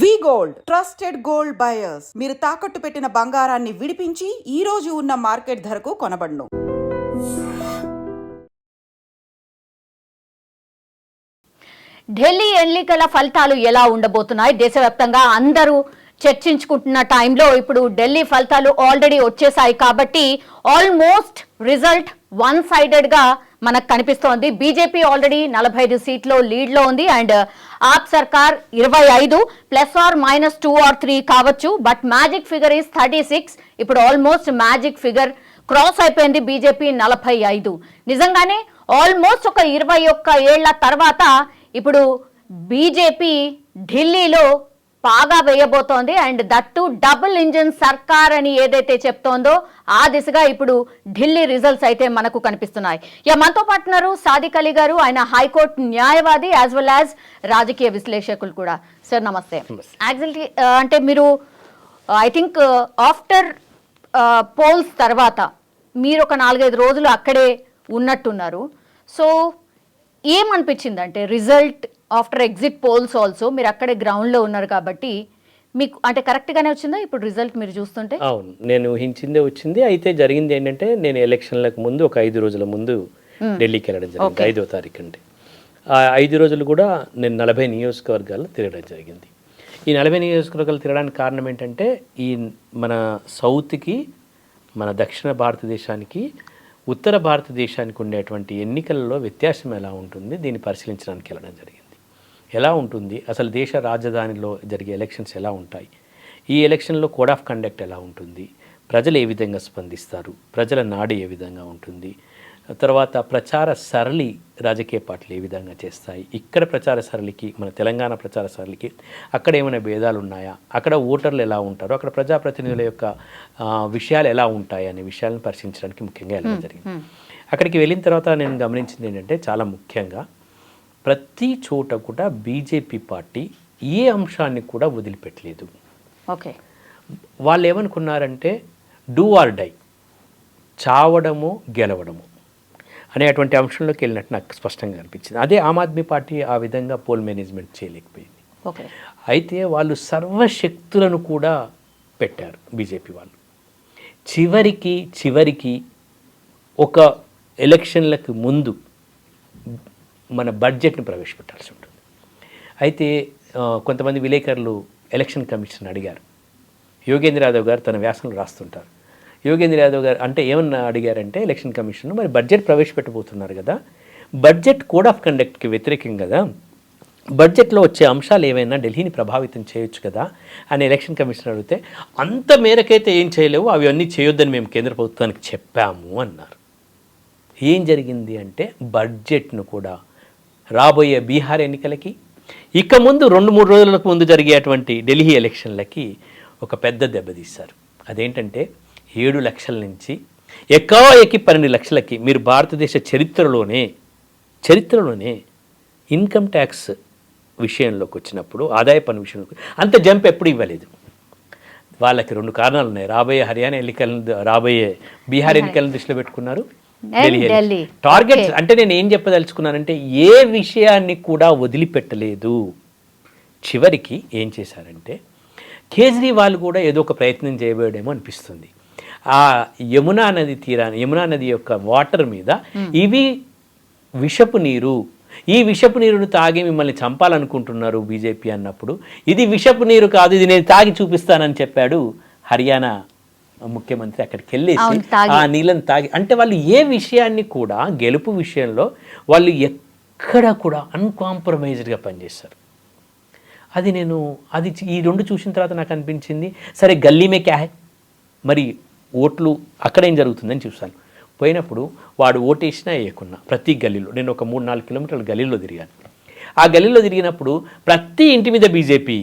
వి gold trusted gold buyers. మీరు తాకట్టు పెట్టిన బంగారాన్ని విడిపించి ఈ రోజు ఉన్న మార్కెట్ ధరకు కొనబడును. ఢిల్లీ ఎన్నికల ఫలితాలు ఎలా ఉండబోతున్నాయి? దేశవ్యాప్తంగా అందరూ చర్చించుకుంటున్న టైంలో ఇప్పుడు ఢిల్లీ ఫలితాలు ఆల్రెడీ వచ్చేసాయి కాబట్టి ఆల్మోస్ట్ రిజల్ట్ వన్ సైడెడ్ గా మనకు కనిపిస్తోంది. బీజేపీ ఆల్రెడీ 45 సీట్లో లీడ్ లో ఉంది అండ్ ఆప్ సర్కార్ 25 +2 or 3 కావచ్చు. But magic figure is 36. ఇప్పుడు ఆల్మోస్ట్ మ్యాజిక్ ఫిగర్ క్రాస్ అయిపోయింది. బీజేపీ 45. నిజంగానే ఆల్మోస్ట్ ఒక 21 ఏళ్ల తర్వాత ఇప్పుడు బీజేపీ ఢిల్లీలో పాగా వేయబోతోంది అండ్ దట్టు డబుల్ ఇంజిన్ సర్కార్ అని ఏదైతే చెప్తోందో ఆ దిశగా ఇప్పుడు ఢిల్లీ రిజల్ట్స్ అయితే మనకు కనిపిస్తున్నాయి. మనతో పాటున్నారు సాదిక్ అలీ గారు, ఆయన హైకోర్టు న్యాయవాది యాజ్ వెల్ యాజ్ రాజకీయ విశ్లేషకులు కూడా. సార్ నమస్తే. యాక్చువల్లీ అంటే మీరు ఐ థింక్ ఆఫ్టర్ పోల్స్ తర్వాత మీరు ఒక 4-5 రోజులు అక్కడే ఉన్నట్టున్నారు. సో ఏమనిపించింది అంటే result after exit polls also మీరు అక్కడే గ్రౌండ్లో ఉన్నారు కాబట్టి మీకు అంటే కరెక్ట్గానే వచ్చిందా ఇప్పుడు రిజల్ట్ మీరు చూస్తుంటే? అవును, నేను ఊహించిందే వచ్చింది. అయితే జరిగింది ఏంటంటే నేను ఎలక్షన్లకు ముందు ఒక 5 రోజుల ముందు ఢిల్లీకి వెళ్ళడం జరిగింది. 5వ తారీఖు అంటే ఆ 5 రోజులు కూడా నేను 40 నియోజకవర్గాలు తిరగడం జరిగింది. ఈ 40 నియోజకవర్గాలు తిరగడానికి కారణం ఏంటంటే ఈ మన సౌత్కి, మన దక్షిణ భారతదేశానికి, ఉత్తర భారతదేశానికి ఉండేటువంటి ఎన్నికలలో వ్యత్యాసం ఎలా ఉంటుంది దీన్ని పరిశీలించడానికి వెళ్ళడం జరిగింది. ఎలా ఉంటుంది, అసలు దేశ రాజధానిలో జరిగే ఎలక్షన్స్ ఎలా ఉంటాయి, ఈ ఎలక్షన్లో కోడ్ ఆఫ్ కండక్ట్ ఎలా ఉంటుంది, ప్రజలు ఏ విధంగా స్పందిస్తారు, ప్రజల నాడి ఏ విధంగా ఉంటుంది, తర్వాత ప్రచార సరళి రాజకీయ పార్టీలు ఏ విధంగా చేస్తాయి, ఇక్కడ ప్రచార సరళికి మన తెలంగాణ ప్రచార సరళికి అక్కడ ఏమైనా భేదాలు ఉన్నాయా, అక్కడ ఓటర్లు ఎలా ఉంటారో, అక్కడ ప్రజాప్రతినిధుల యొక్క విషయాలు ఎలా ఉంటాయి అనే విషయాలను పరిశీలించడానికి ముఖ్యంగా వెళ్ళడం జరిగింది. అక్కడికి వెళ్ళిన తర్వాత నేను గమనించింది ఏంటంటే చాలా ముఖ్యంగా ప్రతి చోట కూడా బీజేపీ పార్టీ ఏ అంశాన్ని కూడా వదిలిపెట్టలేదు. ఓకే, వాళ్ళు ఏమనుకున్నారంటే డూ ఆర్ డై, చావడము గెలవడము అనేటువంటి అంశంలోకి వెళ్ళినట్టు నాకు స్పష్టంగా అనిపించింది. అదే ఆమ్ ఆద్మీ పార్టీ ఆ విధంగా పోల్ మేనేజ్మెంట్ చేయలేకపోయింది. అయితే వాళ్ళు సర్వశక్తులను కూడా పెట్టారు బీజేపీ వాళ్ళు. చివరికి ఒక ఎలక్షన్లకు ముందు మన బడ్జెట్ని ప్రవేశపెట్టాల్సి ఉంటుంది. అయితే కొంతమంది విలేకరులు ఎలక్షన్ కమిషన్ అడిగారు. యోగేంద్ర యాదవ్ గారు తన వ్యాసంలో రాస్తుంటారు. యోగేంద్ర యాదవ్ గారు అంటే ఏమన్నా అడిగారంటే ఎలక్షన్ కమిషన్ మరి బడ్జెట్ ప్రవేశపెట్టబోతున్నారు కదా, బడ్జెట్ కోడ్ ఆఫ్ కండక్ట్కి వ్యతిరేకం కదా, బడ్జెట్లో వచ్చే అంశాలు ఏమైనా ఢిల్లీని ప్రభావితం చేయొచ్చు కదా అని ఎలక్షన్ కమిషన్ అడిగితే అంత మేరకైతే ఏం చేయలేవు, అవి అన్నీ చేయొద్దని మేము కేంద్ర ప్రభుత్వానికి చెప్పాము అన్నారు. ఏం జరిగింది అంటే బడ్జెట్ను కూడా రాబోయే బీహార్ ఎన్నికలకి, ఇక ముందు 2-3 రోజులకు ముందు జరిగేటువంటి ఢిల్లీ ఎలక్షన్లకి ఒక పెద్ద దెబ్బతీశారు. అదేంటంటే 7 లక్షల నుంచి ఎకాఎకి 12 లక్షలకి. మీరు భారతదేశ చరిత్రలోనే ఇన్కమ్ ట్యాక్స్ విషయంలోకి వచ్చినప్పుడు, ఆదాయ పన్ను విషయంలో అంత జంప్ ఎప్పుడు ఇవ్వలేదు. వాళ్ళకి 2 కారణాలు ఉన్నాయి. రాబోయే బీహార్ ఎన్నికలను దృష్టిలో పెట్టుకున్నారు. ఢిల్లీ టార్గెట్స్ అంటే నేను ఏం చెప్పదలుచుకున్నానంటే ఏ విషయాన్ని కూడా వదిలిపెట్టలేదు. చివరికి ఏం చేశారంటే కేజ్రీవాల్ కూడా ఏదో ఒక ప్రయత్నం చేయబోయేమో అనిపిస్తుంది. ఆ యమునా నది యొక్క వాటర్ మీద ఇవి విషపు నీరు, ఈ విషపు నీరును తాగి మిమ్మల్ని చంపాలనుకుంటున్నారు బీజేపీ అన్నప్పుడు ఇది విషపు నీరు కాదు, ఇది నేను తాగి చూపిస్తానని చెప్పాడు హర్యానా ముఖ్యమంత్రి. అక్కడికి వెళ్ళేసి ఆ నీళ్ళని తాగి, అంటే వాళ్ళు ఏ విషయాన్ని కూడా గెలుపు విషయంలో వాళ్ళు ఎక్కడ కూడా అన్కాంప్రమైజ్డ్గా పనిచేస్తారు. అది ఈ 2 చూసిన తర్వాత నాకు అనిపించింది సరే గల్లీ క్యా హై, మరి ఓట్లు అక్కడ ఏం జరుగుతుందని చూస్తాను. పోయినప్పుడు వాడు ఓటేసినా వేయకున్నా ప్రతి గల్లీలో నేను ఒక 3-4 కిలోమీటర్ల గల్లీలో తిరిగాను. ఆ గల్లీలో తిరిగినప్పుడు ప్రతి ఇంటి మీద బీజేపీ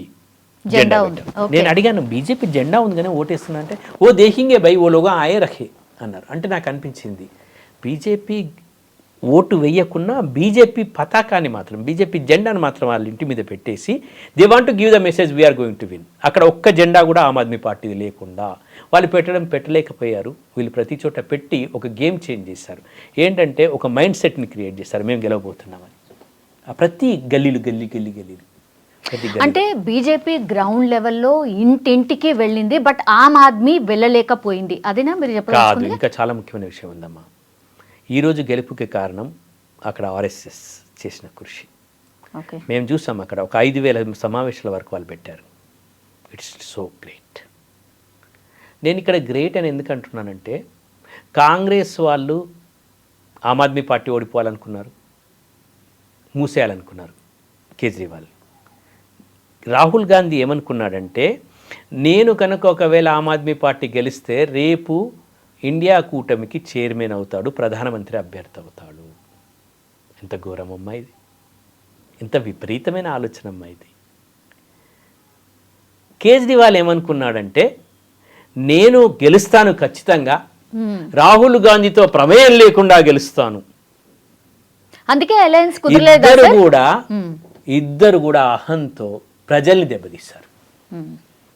జెండా ఉంది. నేను అడిగాను బీజేపీ జెండా ఉంది కానీ ఓటేస్తున్నా అంటే ఓ దేహింగే భయ్ ఓ లోగా ఆయే రఖే అన్నారు. అంటే నాకు అనిపించింది బీజేపీ ఓటు వేయకున్నా బీజేపీ పతాకాన్ని మాత్రం, బీజేపీ జెండాను మాత్రం వాళ్ళ ఇంటి మీద పెట్టేసి they want to give the message we are going to win. అక్కడ ఒక్క జెండా కూడా ఆమ్ ఆద్మీ పార్టీది లేకుండా వాళ్ళు పెట్టలేకపోయారు. వీళ్ళు ప్రతి చోట పెట్టి ఒక గేమ్ చేంజ్ చేశారు. ఏంటంటే ఒక మైండ్ సెట్ని క్రియేట్ చేశారు, మేము గెలవబోతున్నామని. ప్రతి గల్లీలు ప్రతి గల్లీ. అంటే బీజేపీ గ్రౌండ్ లెవెల్లో ఇంటింటికి వెళ్ళింది, బట్ ఆమ్ ఆద్మీ వెళ్ళలేకపోయింది. అదేనా మీరు కాదు, చెప్పాలి? ఇంకా చాలా ముఖ్యమైన విషయం ఉందమ్మా. ఈరోజు గెలుపుకి కారణం అక్కడ ఆర్ఎస్ఎస్ చేసిన కృషి. ఓకే, మేము చూసాం అక్కడ ఒక 5,000 సమావేశాల వరకు వాళ్ళు పెట్టారు. It's so great. నేను ఇక్కడ గ్రేట్ అని ఎందుకు అంటున్నానంటే, కాంగ్రెస్ వాళ్ళు ఆమ్ ఆద్మీ పార్టీ ఓడిపోవాలనుకున్నారు, మూసేయాలనుకున్నారు కేజ్రీవాల్. రాహుల్ గాంధీ ఏమనుకున్నాడంటే, నేను కనుక ఒకవేళ ఆమ్ ఆద్మీ పార్టీ గెలిస్తే రేపు ఇండియా కూటమికి చైర్మన్ అవుతాడు, ప్రధానమంత్రి అభ్యర్థి అవుతాడు. ఎంత ఘోరమమ్మా ఇది, ఎంత విపరీతమైన ఆలోచన అమ్మా ఇది. కేజ్రీవాల్ ఏమనుకున్నాడంటే, నేను గెలుస్తాను ఖచ్చితంగా, రాహుల్ గాంధీతో ప్రమేయం లేకుండా గెలుస్తాను. అందుకే అలయన్స్ కుదరలేదా ఇద్దరు కూడా అహంతో ప్రజల్ని దెబ్బతీశారు.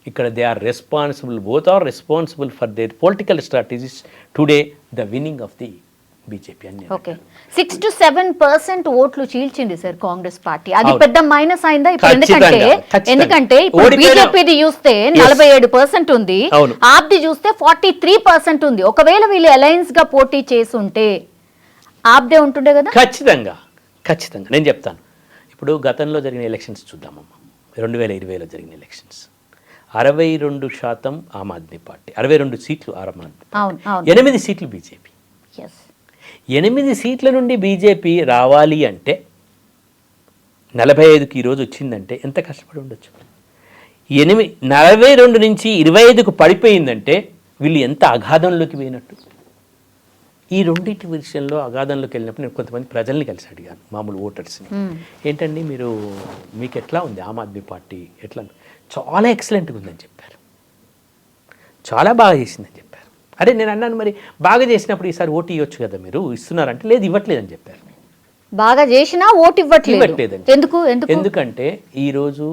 ఇక్కడ they are responsible, both are responsible for their political strategies today the winning of the BJP అని. ఓకే, 6 to 7% ఓట్లు చీల్చింది సార్ కాంగ్రెస్ పార్టీ. అది పెద్ద మైనస్ అయిందా ఇప్పుడు? ఎందుకంటే ఇప్పుడు బీజేపీది చూస్తే 47% ఉంది, ఆప్ది చూస్తే 43% ఉంది. ఒకవేళ వీళ్ళు అలయన్స్ గా పోటీ చేసి ఉంటే ఆప్దే ఉంటుండే కదా. ఖచ్చితంగా ఖచ్చితంగా నేను చెప్తాను. ఇప్పుడు గతంలో జరిగిన ఎలక్షన్స్ చూద్దామమ్మా. 2020లో జరిగిన ఎలక్షన్స్ 62% ఆమ్ ఆద్మీ పార్టీ, 62 సీట్లు ఆమ్ ఆద్మీ, 8 సీట్లు బీజేపీ. 8 సీట్ల నుండి బీజేపీ రావాలి అంటే 45కి ఈరోజు వచ్చిందంటే ఎంత కష్టపడి ఉండొచ్చు. 42 నుంచి 25కు పడిపోయిందంటే వీళ్ళు ఎంత అగాధంలోకి పోయినట్టు. ఈ రెండింటి విషయంలో అగాధంలోకి వెళ్ళినప్పుడు నేను కొంతమంది ప్రజల్ని కలిసి అడిగాను, మామూలు ఓటర్స్ని. ఏంటండి మీకు ఎట్లా ఉంది ఆమ్ ఆద్మీ పార్టీ, ఎట్లా? చాలా ఎక్సలెంట్గా ఉందని చెప్పారు, చాలా బాగా చేసిందని చెప్పారు. అరే నేను అన్నాను, మరి బాగా చేసినప్పుడు ఈసారి ఓటు ఇవ్వచ్చు కదా, మీరు ఇస్తున్నారంటే లేదు ఇవ్వట్లేదని చెప్పారు. బాగా చేసినా ఓటు ఇవ్వట్లేదండి. ఎందుకంటే ఈరోజు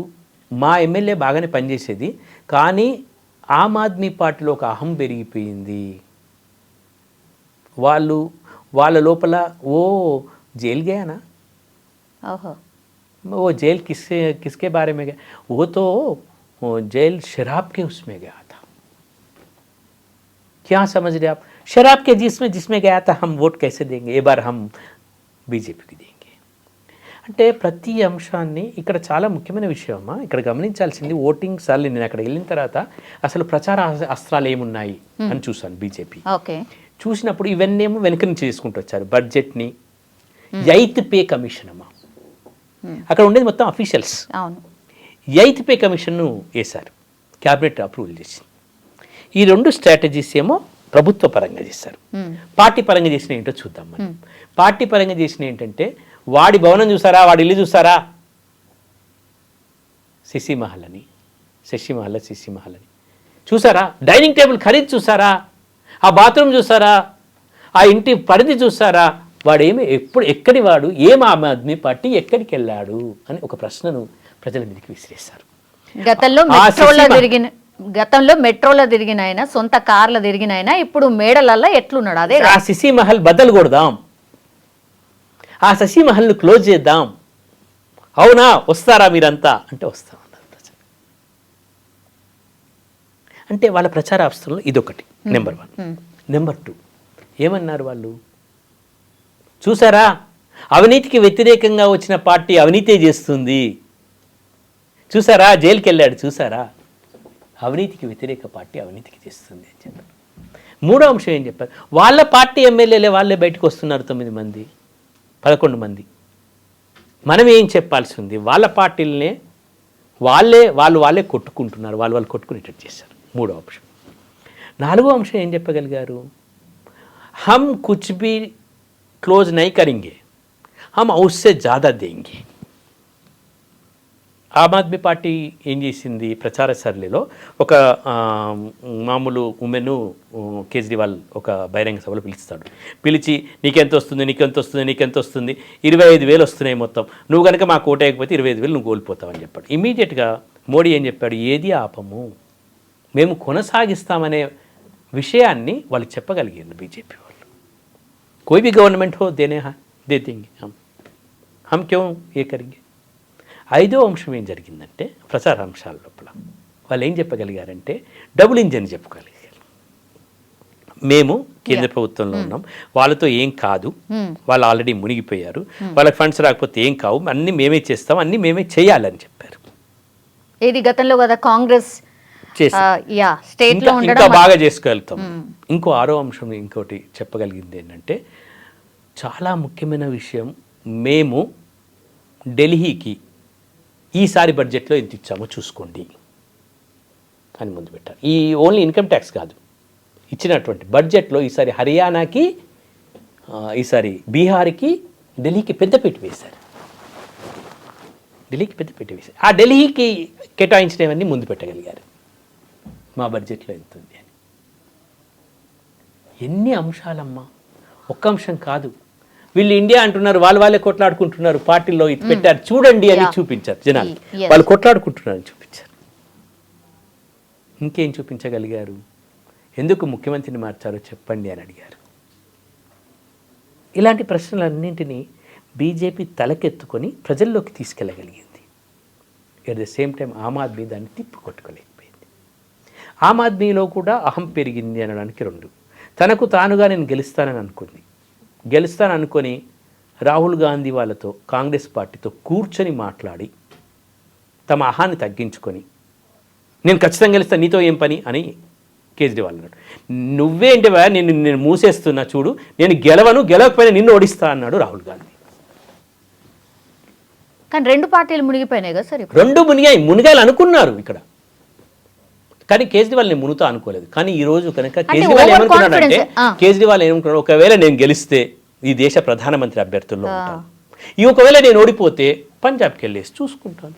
మా ఎమ్మెల్యే బాగానే పనిచేసేది, కానీ ఆమ్ ఆద్మీ పార్టీలో ఒక అహం పెరిగిపోయింది. వాళ్ళ లోపల ఓ జైలు గయానా, वो जेल किसके बारे में गया, वो तो जेल शराब के उसमें गया था. क्या समझ रहे आप? शराब के जिसमें गया था, हम वोट कैसे देंगे, ये बार हम బీజేపీకి देंगे. అంటే ప్రతి అంశాన్ని ఇక్కడ చాలా ముఖ్యమైన విషయం అమ్మా. ఇక్కడ గమనించాల్సింది ఓటింగ్ సార్లు నేను అక్కడ వెళ్ళిన తర్వాత అసలు ప్రచార అస్త్రాలు ఏమున్నాయి అని చూశాను బీజేపీ. చూసినప్పుడు ఇవన్నీ ఏమో వెనక నుంచి చేసుకుంటూ వచ్చారు. బడ్జెట్ని, 8th పే కమిషన్ అమ్మా, అక్కడ ఉండేది మొత్తం అఫీషియల్స్. 8th పే కమిషన్ను వేశారు, క్యాబినెట్ అప్రూవల్ చేసింది. ఈ 2 స్ట్రాటజీస్ ఏమో ప్రభుత్వ పరంగా చేశారు. పార్టీ పరంగా చేసిన ఏంటో చూద్దాం మనం. పార్టీ పరంగా చేసిన ఏంటంటే, వాడి భవనం చూసారా, వాడి ఇల్లు చూసారా, శశి మహల్ అని చూసారా, డైనింగ్ టేబుల్ ఖరీదు చూసారా, ఆ బాత్రూమ్ చూసారా, ఆ ఇంటి పరిధి చూసారా, వాడేమి ఎప్పుడు ఎక్కడి వాడు, ఏం ఆమ్ ఆద్మీ పార్టీ ఎక్కడికి వెళ్ళాడు అని ఒక ప్రశ్నను ప్రజల మీదకి విసిరేశారు. గతంలో మెట్రోలో తిరిగిన ఆయన, సొంత కార్లో తిరిగిన ఆయన, ఇప్పుడు మేడలల్లో ఎట్లున్నాడు? అదే ఆ శశి మహల్ బద్దలు కొడదాం, ఆ శశి మహల్ను క్లోజ్ చేద్దాం, అవునా వస్తారా మీరంతా అంటే వస్తామన్నారు ప్రజలు. అంటే వాళ్ళ ప్రచార అవసరంలో ఇదొకటి నెంబర్ 1. నెంబర్ 2 ఏమన్నారు వాళ్ళు, చూసారా అవినీతికి వ్యతిరేకంగా వచ్చిన పార్టీ అవినీతే చేస్తుంది, చూసారా జైలుకి వెళ్ళాడు, చూసారా అవినీతికి వ్యతిరేక పార్టీ అవినీతికి చేస్తుంది అని చెప్పారు. 3వ అంశం ఏం చెప్పారు, వాళ్ళ పార్టీ ఎమ్మెల్యేలే వాళ్ళే బయటకు వస్తున్నారు, 9 మంది 11 మంది. మనం ఏం చెప్పాల్సి ఉంది, వాళ్ళ పార్టీలనే వాళ్ళే కొట్టుకుంటున్నారు, వాళ్ళు కొట్టుకునేటట్టు చేశారు. 3వ అంశం. 4వ అంశం ఏం చెప్పగలిగారు, हम कुछ भी क्लोज नहीं करेंगे, हम उससे ज़्यादा देंगे. ఆమ్ ఆద్మీ పార్టీ ఏం చేసింది, ప్రచార సరళిలో ఒక మామూలు ఉమెను కేజ్రీవాల్ ఒక బహిరంగ సభలో పిలిచి నీకెంత వస్తుంది 25,000 వస్తున్నాయి మొత్తం, నువ్వు కనుక మాకు ఓటేయకపోతే 25,000 నువ్వు కోల్పోతావని చెప్పాడు. ఇమీడియట్గా మోడీ ఏం చెప్పాడు, ఏది ఆపము, మేము కొనసాగిస్తామనే విషయాన్ని వాళ్ళు చెప్పగలిగారు బీజేపీ వాళ్ళు. कोई भी गवर्नमेंट हो दे देंगे हम क्यों ये करेंगे. ఐదో అంశం ఏం జరిగిందంటే ప్రచారాంశాల లోపల వాళ్ళు ఏం చెప్పగలిగారంటే డబుల్ ఇంజన్ చెప్పగలిగారు. మేము కేంద్ర ప్రభుత్వంలో ఉన్నాం, వాళ్ళతో ఏం కాదు, వాళ్ళు ఆల్రెడీ మునిగిపోయారు, వాళ్ళకి ఫండ్స్ రాకపోతే ఏం కావు, అన్నీ మేమే చేస్తాం, అన్నీ మేమే చేయాలని చెప్పారు. ఏది గతంలో కదా కాంగ్రెస్ స్టేట్ లో ఇంకా బాగా చేసుకోగలుగుతాం. ఇంకో ఆరో అంశం ఇంకోటి చెప్పగలిగింది ఏంటంటే చాలా ముఖ్యమైన విషయం, మేము ఢిల్లీకి ఈసారి బడ్జెట్లో ఎంత ఇచ్చామో చూసుకోండి అని ముందు పెట్టారు. ఈ ఓన్లీ ఇన్కమ్ ట్యాక్స్ కాదు, ఇచ్చినటువంటి బడ్జెట్లో ఈసారి హర్యానాకి, ఈసారి బీహార్కి, ఢిల్లీకి పెద్దపీట వేశారు. ఢిల్లీకి పెద్దపీట వేశారు. ఆ ఢిల్లీకి కేటాయించినవన్నీ ముందు పెట్టగలిగారు. మా బడ్జెట్లో ఎంత ఉంది అని. ఎన్ని అంశాలమ్మా, ఒక్క అంశం కాదు. వీళ్ళు ఇండియా అంటున్నారు, వాళ్ళే కొట్లాడుకుంటున్నారు, పార్టీలో ఇది పెట్టారు చూడండి అని చూపించారు జనాలు. వాళ్ళు కొట్లాడుకుంటున్నారని చూపించారు. ఇంకేం చూపించగలిగారు? ఎందుకు ముఖ్యమంత్రిని మార్చారో చెప్పండి అని అడిగారు. ఇలాంటి ప్రశ్నలన్నింటినీ బీజేపీ తలకెత్తుకొని ప్రజల్లోకి తీసుకెళ్ళగలిగింది. At the same time Aam Aadmi దాన్ని తిప్పికొట్టుకోలేకపోయింది. ఆమ్ ఆద్మీలో కూడా అహం పెరిగింది అనడానికి రెండు. తనకు తానుగా నేను గెలుస్తాననుకొని రాహుల్ గాంధీ వాళ్ళతో, కాంగ్రెస్ పార్టీతో కూర్చొని మాట్లాడి తమ అహాన్ని తగ్గించుకొని నేను ఖచ్చితంగా గెలుస్తాను, నీతో ఏం పని అని కేజ్రీవాల్ అన్నాడు. నువ్వేంటివా, నేను మూసేస్తున్నా చూడు, నేను గెలవకపోయినా నిన్ను ఓడిస్తా అన్నాడు రాహుల్ గాంధీ. కానీ రెండు పార్టీలు మునిగిపోయినాయి కదా సార్. రెండు మునిగాయలు అనుకున్నారు ఇక్కడ, కానీ కేజ్రీవాల్ నేను మునుతా అనుకోలేదు. కానీ ఈ రోజు కనుక కేజ్రీవాల్ ఏమనుకున్నాడు, ఒకవేళ నేను గెలిస్తే ఈ దేశ ప్రధానమంత్రి అభ్యర్థుల్లో ఉంటాను, ఒకవేళ నేను ఓడిపోతే పంజాబ్కి వెళ్ళేసి చూసుకుంటాను.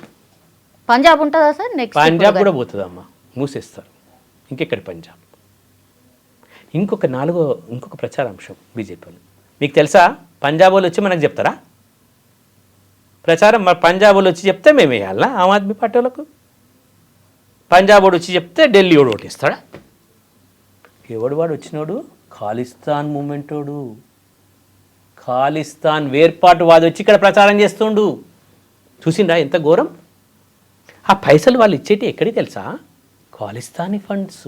పంజాబ్ ఉంటుందా సార్? నెక్స్ట్ పంజాబ్ కూడా పోతుందమ్మా, మూసేస్తారు. ఇంకెక్కడి పంజాబ్? ఇంకొక ప్రచారాంశం బీజేపీలో మీకు తెలుసా? పంజాబ్ వాళ్ళు వచ్చి మనకు చెప్తారా ప్రచారం? మరి పంజాబ్ వాళ్ళు వచ్చి చెప్తే మేము వేయాలా ఆమ్ ఆద్మీ పార్టీ వాళ్ళకు? పంజాబ్ వాడు వచ్చి చెప్తే ఢిల్లీ వాడు ఓటేస్తాడా? వాడు వచ్చినోడు ఖాళిస్తాన్ మూమెంటోడు, ఖాళిస్తాన్ వేర్పాటు వాడు వచ్చి ఇక్కడ ప్రచారం చేస్తుండు. చూసిండ్రా ఎంత ఘోరం? ఆ పైసలు వాళ్ళు ఇచ్చేటి ఎక్కడికి తెలుసా? Khalistani funds,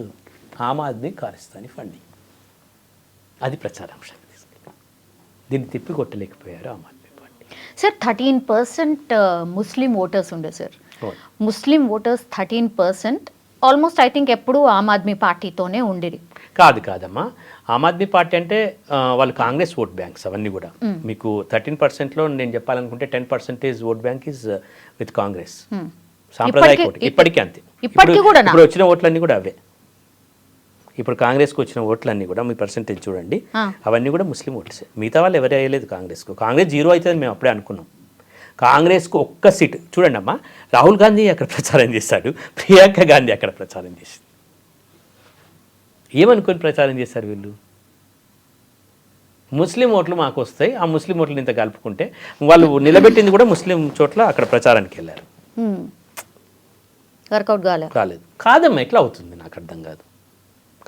Aam Aadmi Khalistani funding. అది ప్రచారాంశం. దీన్ని తిప్పి కొట్టలేకపోయారు ఆమ్ ఆద్మీ పార్టీ. సార్ 13% ముస్లిం ఓటర్స్ ఉండే sir. Muslim voters 13% almost I think ఎప్పుడు ఆమ్ ఆద్మీ పార్టీతోనే ఉండేది. కాదమ్మా, ఆమ్ ఆద్మీ పార్టీ అంటే వాళ్ళు కాంగ్రెస్ ఓట్ బ్యాంక్స్ అవన్నీ కూడా. మీకు 13%లో నేను చెప్పాలనుకుంటే 10% vote bank is with Congress. సాంప్రదాయక ఓటు ఇప్పటికీ అంతే. ఇప్పుడు వచ్చిన ఓట్లన్నీ కూడా అవే. ఇప్పుడు కాంగ్రెస్కి వచ్చిన ఓట్లన్నీ కూడా మీ పర్సెంటేజ్ చూడండి, అవన్నీ కూడా ముస్లిం ఓట్లే. మిగతా వాళ్ళు ఎవరు వేయలేదు కాంగ్రెస్కు. కాంగ్రెస్ 0 అవుతుందని మేము అప్పుడే అనుకున్నాం. కాంగ్రెస్కు ఒక్క సీట్ చూడండి అమ్మా, రాహుల్ గాంధీ అక్కడ ప్రచారం చేశాడు, ప్రియాంక గాంధీ అక్కడ ప్రచారం చేసింది. ఏమనుకొని ప్రచారం చేశారు వీళ్ళు? ముస్లిం ఓట్లు మాకు వస్తాయి, ఆ ముస్లిం ఓట్లు ఇంత కలుపుకుంటే వాళ్ళు నిలబెట్టింది కూడా ముస్లిం చోట్ల అక్కడ ప్రచారానికి వెళ్ళారు. వర్కౌట్ కాలేదు. కాదమ్మా, ఎట్లా అవుతుంది నాకు అర్థం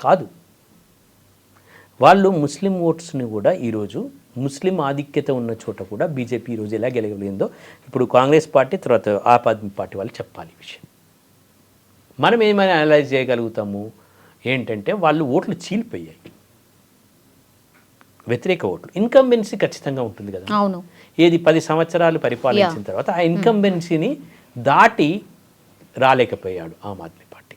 కాదు. వాళ్ళు ముస్లిం ఓట్స్ని కూడా ఈరోజు ముస్లిం ఆధిక్యత ఉన్న చోట కూడా బీజేపీ ఈరోజు ఎలా గెలవలేదో ఇప్పుడు కాంగ్రెస్ పార్టీ తర్వాత ఆమ్ ఆద్మీ పార్టీ వాళ్ళు చెప్పాలి ఈ విషయం. మనం ఏమైనా అనలైజ్ చేయగలుగుతాము ఏంటంటే వాళ్ళు ఓట్లు చీలిపోయాయి, వ్యతిరేక ఓట్లు. ఇన్కంబెన్సీ ఖచ్చితంగా ఉంటుంది కదా. అవును. ఏది 10 సంవత్సరాలు పరిపాలించిన తర్వాత ఆ ఇన్కంబెన్సీని దాటి రాలేకపోయాడు ఆమ్ ఆద్మీ పార్టీ.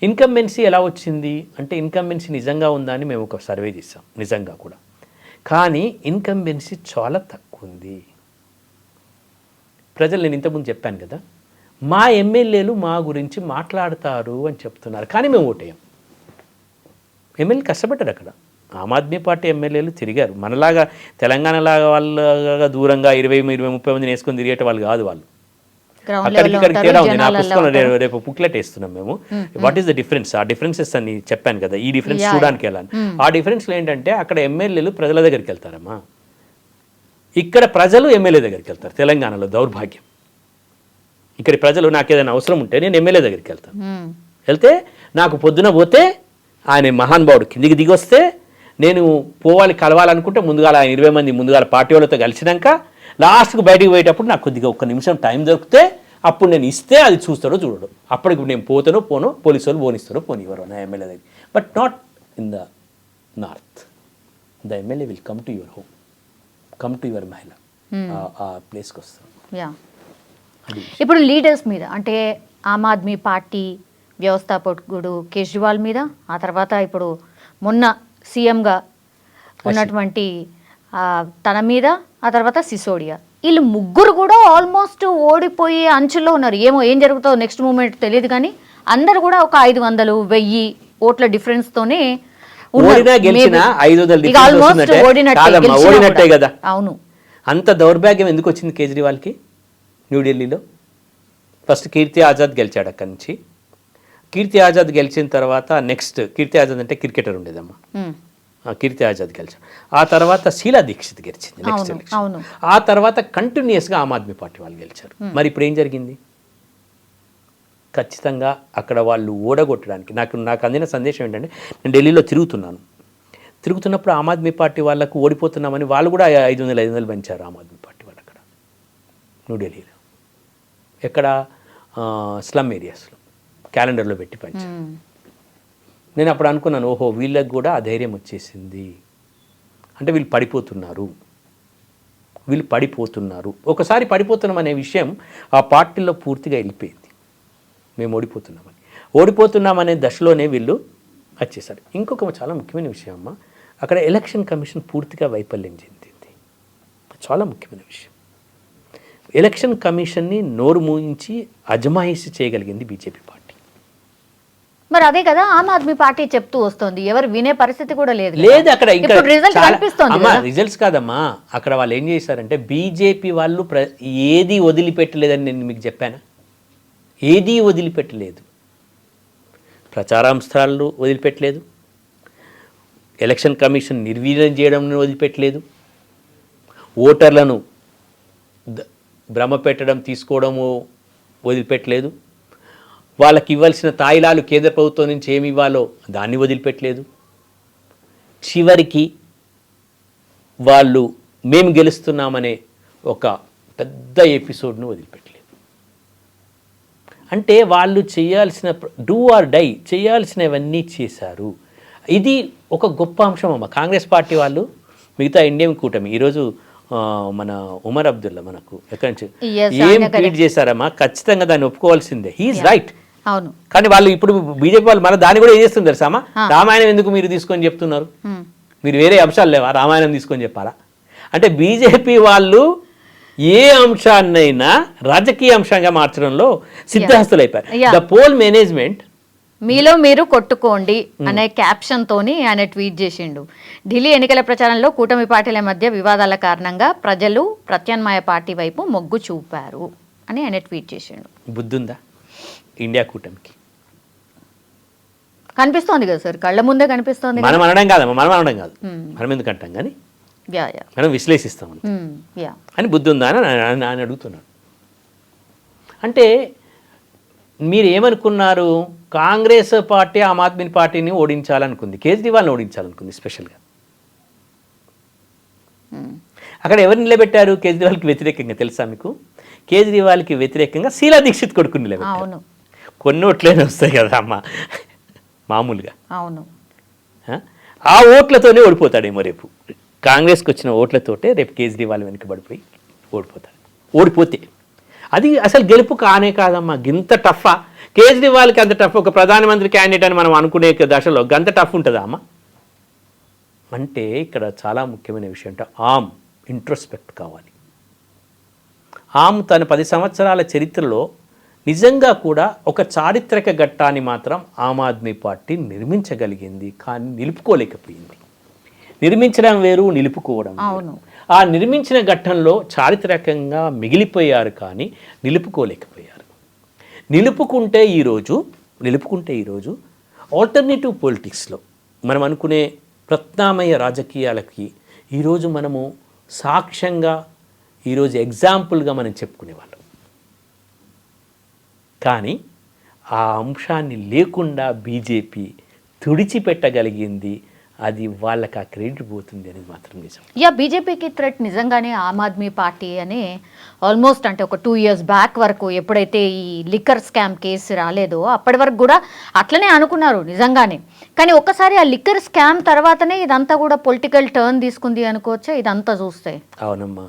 ఇన్కంబెన్సీ ఎలా వచ్చింది అంటే ఇన్కంబెన్సీ నిజంగా ఉందా అని మేము ఒక సర్వే చేసాం, నిజంగా కూడా. కానీ ఇన్కంబెన్సీ చాలా తక్కువ ఉంది. ప్రజలు నేను ఇంతకుముందు చెప్పాను కదా, మా ఎమ్మెల్యేలు మా గురించి మాట్లాడతారు అని చెప్తున్నారు, కానీ మేము ఓటేయం. ఎమ్మెల్యేలు కష్టపడ్డారు అక్కడ. ఆమ్ ఆద్మీ పార్టీ ఎమ్మెల్యేలు తిరిగారు, మనలాగా తెలంగాణలాగా వాళ్ళగా దూరంగా 20-30 మందిని వేసుకొని తిరిగేట వాళ్ళు కాదు. వాళ్ళు అక్కడికి తేడా ఉంది. నా పుస్తకంలో రేపు బుక్లెట్ వేస్తున్నాం మేము, వాట్ ఈస్ ద డిఫరెన్స్, ఆ డిఫరెన్సెస్ అని చెప్పాను కదా, ఈ డిఫరెన్స్ చూడడానికి వెళ్ళాను. ఆ డిఫరెన్స్లో ఏంటంటే అక్కడ ఎమ్మెల్యేలు ప్రజల దగ్గరికి వెళ్తారమ్మా, ఇక్కడ ప్రజలు ఎమ్మెల్యే దగ్గరికి వెళ్తారు. తెలంగాణలో దౌర్భాగ్యం. ఇక్కడ ప్రజలు నాకు ఏదైనా అవసరం ఉంటే నేను ఎమ్మెల్యే దగ్గరికి వెళ్తాను. వెళ్తే నాకు పొద్దున పోతే ఆయన మహానుభావుడు కిందికి దిగి వస్తే నేను కలవాలనుకుంటే ముందుగా ఆయన 20 మంది ముందుగా పార్టీ వాళ్ళతో కలిసినాక లాస్ట్కు బయటికి పోయేటప్పుడు నాకు కొద్దిగా 1 నిమిషం టైం దొరికితే అప్పుడు నేను ఇస్తే అది చూస్తాడో చూడడు. అప్పటికి నేను పోతానో పోనో, పోలీసు వాళ్ళు పోనిస్తారో పోనివ్వరు నా ఎమ్మెల్యే దగ్గర. But not in the north. The MLA will come to your home, come to your మహిళ, ఆ ప్లేస్కి వస్తారు. ఇప్పుడు లీడర్స్ మీద అంటే ఆమ్ ఆద్మీ పార్టీ వ్యవస్థాపకుడు కేజ్రీవాల్ మీద, ఆ తర్వాత ఇప్పుడు మొన్న సీఎంగా ఉన్నటువంటి తన మీద, ఆ తర్వాత సిసోడియా, వీళ్ళు ముగ్గురు కూడా ఆల్మోస్ట్ ఓడిపోయే అంచుల్లో ఉన్నారు. ఏం జరుగుతుందో నెక్స్ట్ మూమెంట్ తెలియదు, కానీ అందరు కూడా ఒక 500, 1000 ఓట్ల డిఫరెన్స్ తోనే ఓడినట్టే కదా. అవును. అంత దౌర్భాగ్యం ఎందుకు వచ్చింది కేజ్రీవాల్కి న్యూఢిల్లీలో? ఫస్ట్ కీర్తి ఆజాద్ గెలిచాడు అక్కడి నుంచి. కీర్తి ఆజాద్ గెలిచిన తర్వాత నెక్స్ట్, కీర్తి ఆజాద్ అంటే క్రికెటర్ ఉండేదమ్మా, కీర్తి ఆజాద్ గెలిచాడు. ఆ తర్వాత శీలా దీక్షిత్ గెలిచింది నెక్స్ట్ ఎలక్షన్. ఆ తర్వాత కంటిన్యూస్గా ఆమ్ ఆద్మీ పార్టీ వాళ్ళు గెలిచారు. మరి ఇప్పుడు ఏం జరిగింది? ఖచ్చితంగా అక్కడ వాళ్ళు ఓడగొట్టడానికి నాకు అందిన సందేశం ఏంటంటే, నేను ఢిల్లీలో తిరుగుతున్నప్పుడు ఆమ్ ఆద్మీ పార్టీ వాళ్ళకు ఓడిపోతున్నామని వాళ్ళు కూడా 500 పెంచారు ఆమ్ ఆద్మీ పార్టీ వాళ్ళు అక్కడ న్యూఢిల్లీలో. ఎక్కడ? స్లమ్ ఏరియాస్లో క్యాలెండర్లో పెట్టి పెంచారు. నేను అప్పుడు అనుకున్నాను, ఓహో వీళ్ళకి కూడా ఆ ధైర్యం వచ్చేసింది, అంటే వీళ్ళు పడిపోతున్నారు. ఒకసారి పడిపోతున్నాం అనే విషయం ఆ పార్టీలో పూర్తిగా వెళ్ళిపోయింది. మేము ఓడిపోతున్నామనే దశలోనే వీళ్ళు వచ్చేసారు. ఇంకొక చాలా ముఖ్యమైన విషయం అమ్మ, అక్కడ ఎలక్షన్ కమిషన్ పూర్తిగా వైఫల్యం చెందింది. చాలా ముఖ్యమైన విషయం. ఎలక్షన్ కమిషన్ని నోరు మూయించి అజమాయిషి చేయగలిగింది బీజేపీ పార్టీ. మరి అదే కదా ఆమ్ ఆద్మీ పార్టీ చెప్తూ వస్తుంది, ఎవరు వినే పరిస్థితి కూడా లేదు. అక్కడ ఇంకా రిజల్ట్స్ కాదమ్మా, అక్కడ వాళ్ళు ఏం చేశారంటే, బీజేపీ వాళ్ళు ఏది వదిలిపెట్టలేదని నేను మీకు చెప్పాను. ఏదీ వదిలిపెట్టలేదు. ప్రచారాంశాలు వదిలిపెట్టలేదు, ఎలక్షన్ కమిషన్ నిర్వీర్యం చేయడం వదిలిపెట్టలేదు, ఓటర్లను భ్రమ పెట్టడం తీసుకోవడము వదిలిపెట్టలేదు, వాళ్ళకి ఇవ్వాల్సిన తాయిలాలు కేంద్ర ప్రభుత్వం నుంచి ఏమి ఇవ్వాలో దాన్ని వదిలిపెట్టలేదు. చివరికి వాళ్ళు మేము గెలుస్తున్నామనే ఒక పెద్ద ఎపిసోడ్ను వదిలిపెట్టలేదు. అంటే వాళ్ళు చేయాల్సిన డూ ఆర్ డై చేయాల్సినవన్నీ చేశారు. ఇది ఒక గొప్ప అంశం అమ్మ. కాంగ్రెస్ పార్టీ వాళ్ళు, మిగతా ఇండియన్ కూటమి, ఈరోజు మన ఉమర్ అబ్దుల్లా మనకు ఎక్కడి నుంచి ఏం ట్వీట్ చేశారమ్మా, ఖచ్చితంగా దాన్ని ఒప్పుకోవాల్సిందే. He's right. అవును. కానీ వాళ్ళు ఇప్పుడు బీజేపీ వాళ్ళు మన దాన్ని కూడా ఏం చేస్తుంది తెలుసామా, రామాయణం ఎందుకు మీరు తీసుకొని చెప్తున్నారు, మీరు వేరే అంశాలు లేవా, రామాయణం తీసుకొని చెప్పాలా? అంటే బీజేపీ వాళ్ళు ఏ అంశాన్నైనా రాజకీయ అంశంగా మార్చడంలో సిద్ధహస్తులు అయిపోయారు. ద పోల్ మేనేజ్మెంట్ మీలో మీరు కొట్టుకోండి అనే క్యాప్షన్ తోని ఆయన ట్వీట్ చేసిండు. ఢిల్లీ ఎన్నికల ప్రచారంలో కూటమి పార్టీల మధ్య వివాదాల కారణంగా ప్రజలు ప్రత్యామ్నాయ పార్టీ వైపు మొగ్గు చూపారు అని ఆయన ట్వీట్ చేసిండు. బుద్ధుందా ఇండియా కూటమికి? కనిపిస్తోంది కదా సార్, కళ్ళ ముందే కనిపిస్తోంది. మనం అనడం కాదమ్మా, మనం ఎందుకు అంటాం, కానీ మనం విశ్లేషిస్తాం అని బుద్ధుందా అని అడుగుతున్నాడు. అంటే మీరు ఏమనుకున్నారు, కాంగ్రెస్ పార్టీ ఆమ్ ఆద్మీ పార్టీని ఓడించాలనుకుంది, కేజ్రీవాల్ని ఓడించాలనుకుంది స్పెషల్గా. అక్కడ ఎవరు నిలబెట్టారు కేజ్రీవాల్కి వ్యతిరేకంగా తెలుసా మీకు? కేజ్రీవాల్కి వ్యతిరేకంగా శీలా దీక్షిత్ కొడుకుని నిలబెట్టారు. కొన్ని ఓట్లనే వస్తాయి కదా అమ్మ మామూలుగా. అవును. ఆ ఓట్లతోనే ఓడిపోతాడేమో రేపు. కాంగ్రెస్కి వచ్చిన ఓట్లతోటే రేపు కేజ్రీవాల్ వెనుకబడిపోయి ఓడిపోతాడు. ఓడిపోతే అది అసలు గెలుపు కానే కాదమ్మా. గింత టఫా కేజ్రీవాల్కి? అంత టఫ్ ఒక ప్రధానమంత్రి క్యాండిడేట్ అని మనం అనుకునే దశలో గంత టఫ్ ఉంటుందా అమ్మ? అంటే ఇక్కడ చాలా ముఖ్యమైన విషయం అంటే ఆమ్ ఇంట్రోస్పెక్ట్ కావాలి. ఆమ్ తన 10 సంవత్సరాల చరిత్రలో నిజంగా కూడా ఒక చారిత్రక ఘట్టాన్ని మాత్రం ఆమ్ ఆద్మీ పార్టీ నిర్మించగలిగింది, కానీ నిలుపుకోలేకపోయింది. నిర్మించడం వేరు, నిలుపుకోవడం వేరు. ఆ నిర్మించిన ఘట్టంలో చారిత్రకంగా మిగిలిపోయారు, కానీ నిలుపుకోలేకపోయారు. నిలుపుకుంటే ఈరోజు ఆల్టర్నేటివ్ పొలిటిక్స్లో మనం అనుకునే ప్రత్యామ్నాయ రాజకీయాలకి ఈరోజు మనము సాక్ష్యంగా, ఈరోజు ఎగ్జాంపుల్గా మనం చెప్పుకునేవాళ్ళం. కానీ ఆ అంశాన్ని లేకుండా బీజేపీ తుడిచిపెట్టగలిగింది అది వాళ్ళకి ఆ క్రెడిట్ పోతుంది అనేది మాత్రం నిజం. బీజేపీకి థ్రెట్ నిజంగానే ఆమ్ ఆద్మీ పార్టీ అని ఆల్మోస్ట్ అంటే ఒక 2 years బ్యాక్ వరకు ఎప్పుడైతే ఈ లిక్కర్ స్కామ్ కేసు రాలేదో అప్పటి వరకు కూడా అట్లనే అనుకున్నారు నిజంగానే. కానీ ఒక్కసారి ఆ లిక్కర్ స్కామ్ తర్వాతనే ఇదంతా కూడా పొలిటికల్ టర్న్ తీసుకుంది అనుకోవచ్చా ఇదంతా చూస్తే? అవునమ్మా,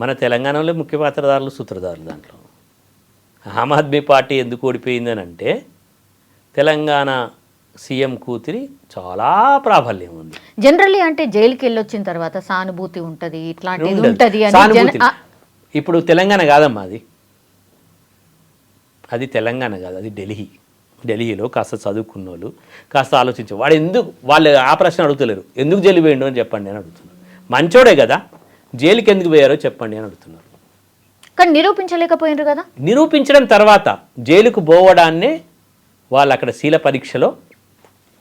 మన తెలంగాణలో ముఖ్య పాత్రధారులు సూత్రధారులు. దాంట్లో ఆమ్ ఆద్మీ పార్టీ ఎందుకు ఓడిపోయిందని అంటే తెలంగాణ సీఎం కూతురి చాలా ప్రాబల్యం ఉంది. జనరల్లీ అంటే జైలుకి వెళ్ళొచ్చిన తర్వాత సానుభూతి ఉంటుంది, ఇట్లాంటిది ఉండదు. ఉంటుంది సానుభూతి. అని. ఇప్పుడు తెలంగాణ కాదమ్మా, అది తెలంగాణ కాదు, అది ఢిల్లీలో కాస్త చదువుకున్న వాళ్ళు కాస్త ఆలోచించే వాడు ఎందుకు వాళ్ళు ఆ ప్రశ్న అడుగుతలేరు. ఎందుకు జైలు పోయిండు అని చెప్పండి అని అడుగుతున్నారు. మంచోడే కదా, జైలుకి ఎందుకు పోయారో చెప్పండి అని అడుగుతున్నారు. కానీ నిరూపించలేకపోయినారు కదా. నిరూపించడం తర్వాత జైలుకు పోవడాన్నే వాళ్ళు అక్కడ శీల పరీక్షలో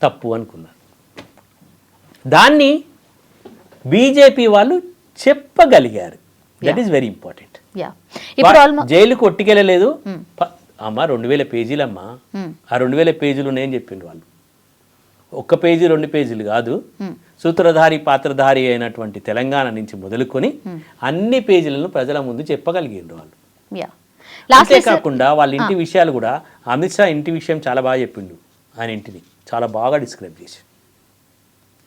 తప్పు అనుకున్నారు. దాన్ని బీజేపీ వాళ్ళు చెప్పగలిగారు. That is very important. జైలుకు ఒట్టికెళ్ళలేదు అమ్మా, 2000 పేజీలమ్మా. ఆ 2000 పేజీలు నేను చెప్పిండు వాళ్ళు. 1 పేజీ 2 పేజీలు కాదు, సూత్రధారి పాత్రధారి అయినటువంటి తెలంగాణ నుంచి మొదలుకొని అన్ని పేజీలను ప్రజల ముందు చెప్పగలిగిండ్రు వాళ్ళు. అంతేకాకుండా వాళ్ళ ఇంటి విషయాలు కూడా, అమిత్ షా ఇంటి విషయం చాలా బాగా చెప్పిండు. ఆయన ఇంటిని చాలా బాగా డిస్క్రైబ్ చేసి,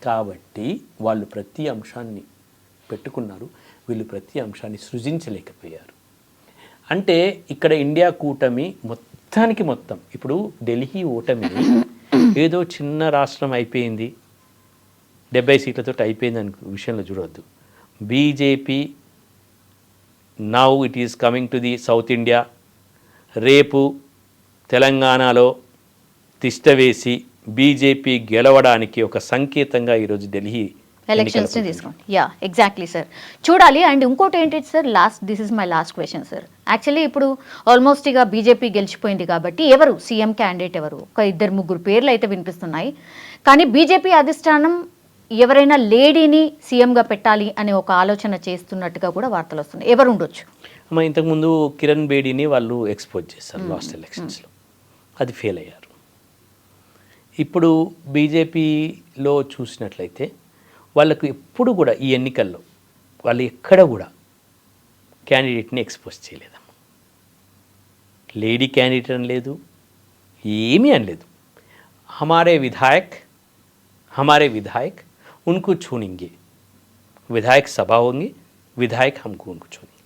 కాబట్టి వాళ్ళు ప్రతి అంశాన్ని పెట్టుకున్నారు. వీళ్ళు ప్రతి అంశాన్ని సృజించలేకపోయారు. అంటే ఇక్కడ ఇండియా కూటమి మొత్తానికి మొత్తం ఇప్పుడు ఢిల్లీ ఓటమిని ఏదో చిన్న రాష్ట్రం అయిపోయింది 70 సీట్లతో అయిపోయింది అనే విషయంలో చూడవద్దు. BJP now it is coming to the south India. రేపు తెలంగాణలో తిష్ట వేసి బీజేపీ గెలవడానికి ఒక సంకేతంగా ఈరోజు ఢిల్లీ ఎలక్షన్స్ తీసుకోండి. ఎగ్జాక్ట్లీ సార్, చూడాలి. అండ్ ఇంకోటి ఏంటి sir, this is my last question sir. Actually ఇప్పుడు ఆల్మోస్ట్ ఇక బీజేపీ గెలిచిపోయింది కాబట్టి ఎవరు సీఎం క్యాండిడేట్ ఎవరు, ఒక 2-3 పేర్లు అయితే వినిపిస్తున్నాయి. కానీ బీజేపీ అధిష్టానం ఎవరైనా లేడీని సీఎంగా పెట్టాలి అనే ఒక ఆలోచన చేస్తున్నట్టుగా కూడా వార్తలు వస్తున్నాయి. ఎవరు ఉండొచ్చు? అమ్మ, ఇంతకుముందు కిరణ్ బేడీని వాళ్ళు ఎక్స్పోజ్ చేశారు లాస్ట్ ఎలక్షన్స్లో, అది ఫెయిల్ అయ్యారు. ఇప్పుడు బీజేపీలో చూసినట్లయితే వాళ్ళకు ఎప్పుడు కూడా ఈ ఎన్నికల్లో వాళ్ళు ఎక్కడ కూడా క్యాండిడేట్ని ఎక్స్పోజ్ చేయలేదమ్మా. లేడీ క్యాండిడేట్ అని లేదు, ఏమీ అనలేదు. హమారే విధాయక్ उनको चुनेंगे, విధాయక్ సభ होंगे, విధాయక్ हमको उनको चुनेंगे.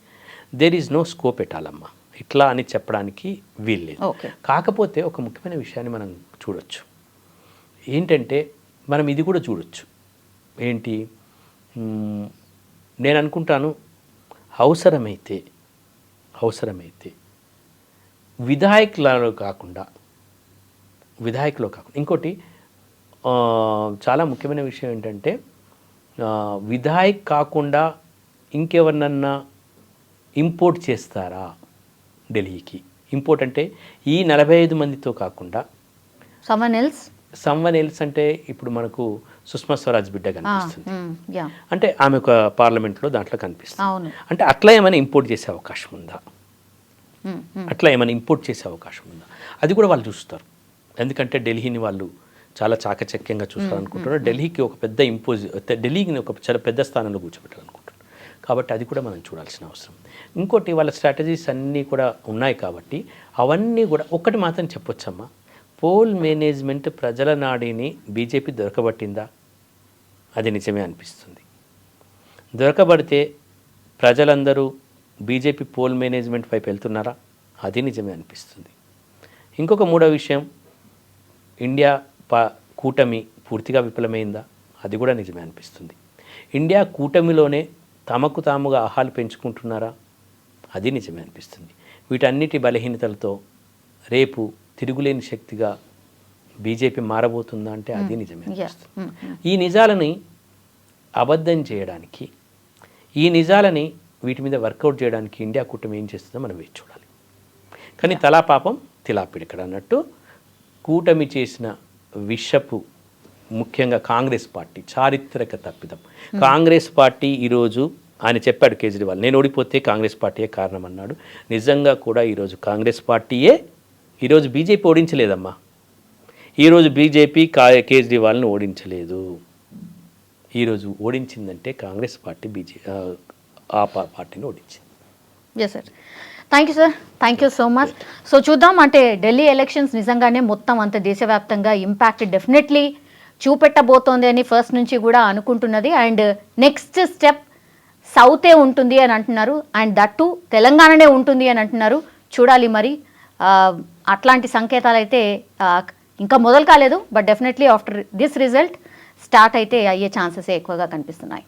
దేర్ ఈజ్ నో స్కోప్ ఎటాలమ్మా ఇట్లా అని చెప్పడానికి వీల్లేదు. కాకపోతే ఒక ముఖ్యమైన విషయాన్ని మనం చూడొచ్చు. ఏంటంటే మనం ఇది కూడా చూడొచ్చు. ఏంటి, నేను అనుకుంటాను అవసరమైతే విధాయకులో కాకుండా ఇంకోటి చాలా ముఖ్యమైన విషయం ఏంటంటే విధాయక్ కాకుండా ఇంకెవరినన్నా ఇంపోర్ట్ చేస్తారా ఢిల్లీకి? ఇంపోర్ట్ అంటే ఈ 45 మందితో కాకుండా సమ్వన్ ఎల్స్ అంటే ఇప్పుడు మనకు సుష్మా స్వరాజ్ బిడ్డ కనిపిస్తుంది, అంటే ఆమె ఒక పార్లమెంట్లో దాంట్లో కనిపిస్తుంది. అంటే అట్లా ఏమైనా ఇంపోర్ట్ చేసే అవకాశం ఉందా? అది కూడా వాళ్ళు చూస్తారు. ఎందుకంటే ఢిల్లీని వాళ్ళు చాలా చాకచక్యంగా చూస్తారనుకుంటున్నారు. ఢిల్లీకి ఒక పెద్ద ఢిల్లీని ఒక చాలా పెద్ద స్థానంలో కూర్చోబెట్టాలనుకుంటున్నారు. కాబట్టి అది కూడా మనం చూడాల్సిన అవసరం. ఇంకోటి, వాళ్ళ స్ట్రాటజీస్ అన్నీ కూడా ఉన్నాయి కాబట్టి అవన్నీ కూడా ఒకటి మాత్రం చెప్పొచ్చమ్మా, పోల్ మేనేజ్మెంట్ ప్రజల నాడిని బీజేపీ దొరకబట్టిందా? అది నిజమే అనిపిస్తుంది. దొరకబడితే ప్రజలందరూ బీజేపీ పోల్ మేనేజ్మెంట్ వైపు వెళ్తున్నారా? అది నిజమే అనిపిస్తుంది. ఇంకొక మూడో విషయం, ఇండియా కూటమి పూర్తిగా విఫలమైందా? అది కూడా నిజమే అనిపిస్తుంది. ఇండియా కూటమిలోనే తమకు తాముగా ఆహాలు పెంచుకుంటున్నారా? అది నిజమే అనిపిస్తుంది. వీటన్నిటి బలహీనతలతో రేపు తిరుగులేని శక్తిగా బీజేపీ మారబోతుందా అంటే అది నిజమే అనిపిస్తుంది. ఈ నిజాలని అబద్ధం చేయడానికి, ఈ నిజాలని వీటి మీద వర్కౌట్ చేయడానికి ఇండియా కూటమి ఏం చేస్తుందో మనం వేచి చూడాలి. కానీ తలా పాపం తిలాపిడికడ అన్నట్టు కూటమి చేసిన విషపు, ముఖ్యంగా కాంగ్రెస్ పార్టీ చారిత్రక తప్పిదం. కాంగ్రెస్ పార్టీ ఈరోజు ఆయన చెప్పాడు కేజ్రీవాల్, నేను ఓడిపోతే కాంగ్రెస్ పార్టీయే కారణం అన్నాడు. నిజంగా కూడా ఈరోజు కాంగ్రెస్ పార్టీయే, ఈరోజు బీజేపీ ఓడించలేదమ్మా. ఈరోజు బీజేపీ కేజ్రీవాల్ని ఓడించలేదు. ఈరోజు ఓడించిందంటే కాంగ్రెస్ పార్టీ పార్టీని ఓడించింది. Yes sir, thank you sir, thank you so much. So చూద్దాం, అంటే ఢిల్లీ ఎలక్షన్స్ నిజంగానే మొత్తం అంత దేశవ్యాప్తంగా ఇంపాక్ట్ డెఫినెట్లీ చూపెట్టబోతోంది అని ఫస్ట్ నుంచి కూడా అనుకుంటున్నది. అండ్ నెక్స్ట్ స్టెప్ సౌతే ఉంటుంది అని అంటున్నారు, అండ్ దట్టు తెలంగాణనే ఉంటుంది అని అంటున్నారు. చూడాలి మరి, అట్లాంటి సంకేతాలు అయితే ఇంకా మొదలు కాలేదు, but definitely after this result start అయితే అయ్యే ఛాన్సెస్ ఎక్కువగా కనిపిస్తున్నాయి.